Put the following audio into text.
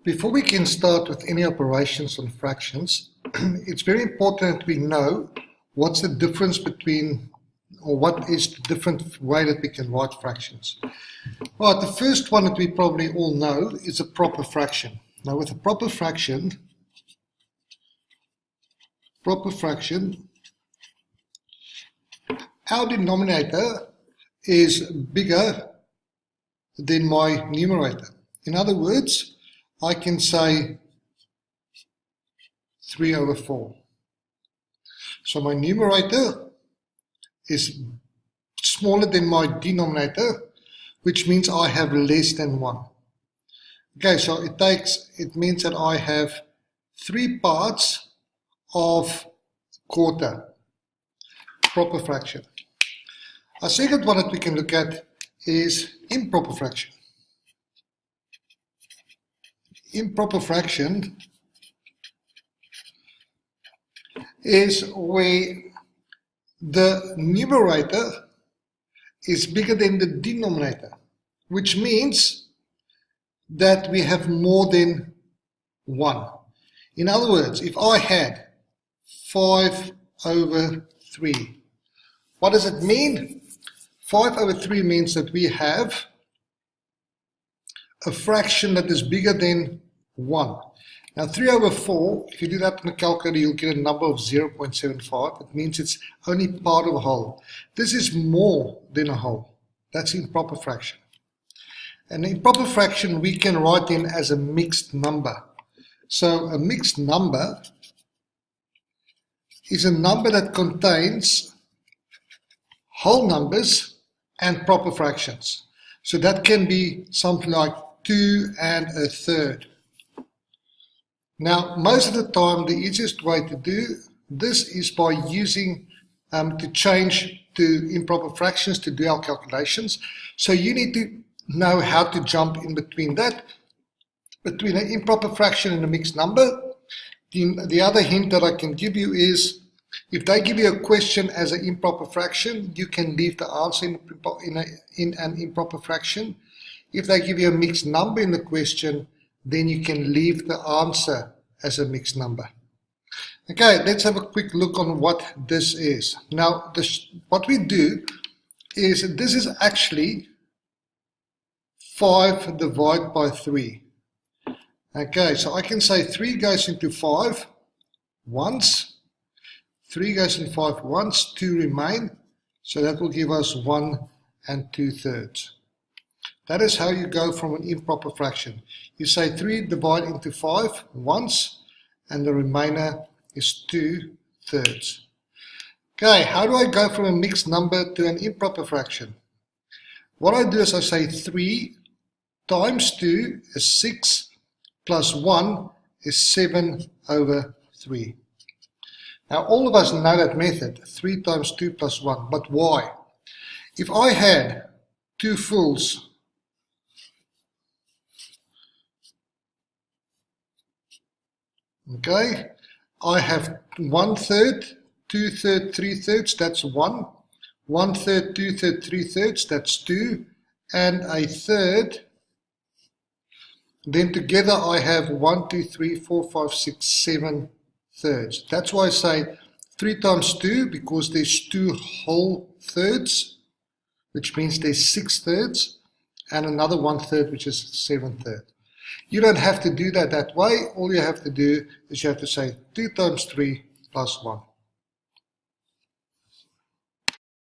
Before we can start with any operations on fractions, it's very important that we know what's the difference between, or what is the different way that we can write fractions. Right, the first one that we probably all know is a proper fraction. Now with a proper fraction, our denominator is bigger than my numerator. In other words, I can say 3/4. So my numerator is smaller than my denominator, which means I have less than 1. Okay, so it means that I have 3 parts of quarter, proper fraction. A second one that we can look at is improper fraction. Improper fraction is where the numerator is bigger than the denominator, which means that we have more than 1. In other words, if I had 5/3, what does it mean? 5/3 means that we have a fraction that is bigger than 1. Now 3/4, if you do that in a calculator, you'll get a number of 0.75. It means it's only part of a whole. This is more than a whole. That's improper fraction. An improper fraction we can write in as a mixed number. So a mixed number is a number that contains whole numbers and proper fractions. So that can be something like 2 1/3. Now, most of the time, the easiest way to do this is by using, to change to improper fractions to do our calculations. So you need to know how to jump in between that, between an improper fraction and a mixed number. The other hint that I can give you is, if they give you a question as an improper fraction, you can leave the answer in an improper fraction. If they give you a mixed number in the question, then you can leave the answer as a mixed number. Okay, let's have a quick look on what this is. Now, what we do is, this is actually 5 divided by 3. Okay, so I can say 3 goes into 5 once, 3 goes in 5 once, 2 remain, so that will give us 1 2/3. That is how you go from an improper fraction. You say 3 divided into 5 once, and the remainder is 2/3. Okay, how do I go from a mixed number to an improper fraction? What I do is I say 3 times 2 is 6, plus 1 is 7/3. Now all of us know that method, 3 times 2 plus 1, but why? If I had 2 fulls, okay, I have 1/3, 2/3, 3/3, that's 1. 1/3, 2/3, 3/3, that's 2. And a third. Then together I have 1, 2, 3, 4, 5, 6, 7 thirds. That's why I say 3 times 2, because there's 2 whole thirds, which means there's 6 thirds, and another 1/3, which is 7/3. You don't have to do that way. All you have to do is you have to say 2 times 3 plus 1.